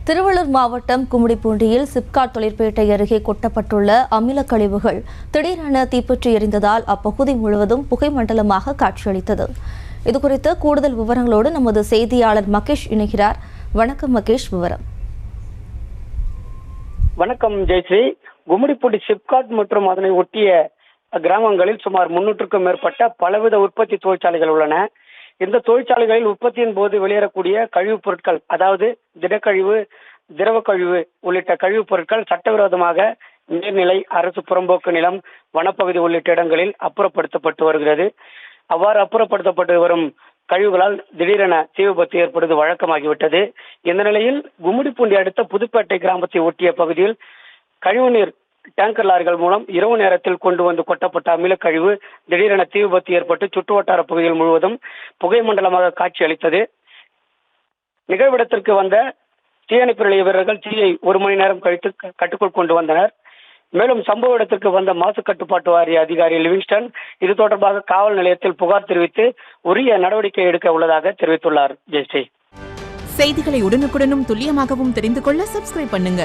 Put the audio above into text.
திருவள்ளூர் மாவட்டம் கும்மிடிப்பூண்டியில் சிப்காட் தொழிற்பேட்டை அருகே கொட்டப்பட்டுள்ள அமில கழிவுகள் திடீரென தீப்பற்றி எரிந்ததால் அப்பகுதி முழுவதும் புகை மண்டலமாக காட்சியளித்தது. இதுகுறித்த கூடுதல் விவரங்களோடு நமது செய்தியாளர் மகேஷ் இணைகிறார். வணக்கம் மகேஷ், விவரம். வணக்கம் ஜெயஸ்ரீ. கும்மிடிப்பூண்டி சிப்காட் மற்றும் அதனை ஒட்டிய கிராமங்களில் சுமார் 300க்கும் மேற்பட்ட பலவித உற்பத்தி தொழிற்சாலைகள் உள்ளன. இந்த தொழிற்சாலைகளில் உற்பத்தியின் போது வெளியேறக்கூடிய கழிவுப் பொருட்கள், அதாவது திடக்கழிவு, திரவ கழிவு உள்ளிட்ட கழிவுப் பொருட்கள் சட்டவிரோதமாக நீர்நிலை, அரசு புறம்போக்கு நிலம், வனப்பகுதி உள்ளிட்ட இடங்களில் அப்புறப்படுத்தப்பட்டு வருகிறது. அவ்வாறு அப்புறப்படுத்தப்பட்டு வரும் கழிவுகளால் திடீரென தீ விபத்து ஏற்படுவது வழக்கமாகிவிட்டது. இந்த நிலையில் கும்மிடிப்பூண்டி அடுத்த புதுப்பேட்டை கிராமத்தை ஒட்டிய பகுதியில் கழிவுநீர் டேங்கர் லாரிகள் மூலம் இரவு நேரத்தில் கொண்டு வந்து கொட்டப்பட்ட அமில கழிவு திடீரென தீ விபத்து ஏற்பட்டு சுற்றுவட்டார பகுதிகள் முழுவதும் புகை மண்டலமாக காட்சி அளித்தது. நிகழ்விடத்திற்கு வந்த தீயணைப்பு நிலைய வீரர்கள் தீயை 1 மணி நேரம் கழித்து கட்டுக்குள் கொண்டு வந்தனர். மேலும் சம்பவ இடத்திற்கு வந்த மாசு கட்டுப்பாட்டு வாரிய அதிகாரி லிவிங்ஸ்டன் இது தொடர்பாக காவல் நிலையத்தில் புகார் தெரிவித்து உரிய நடவடிக்கை எடுக்க உள்ளதாக தெரிவித்துள்ளார். ஜெயஸ்ரீ, செய்திகளை உடனுக்குடனும் துல்லியமாகவும் தெரிந்து கொள்ள சப்ஸ்கிரைப் பண்ணுங்க.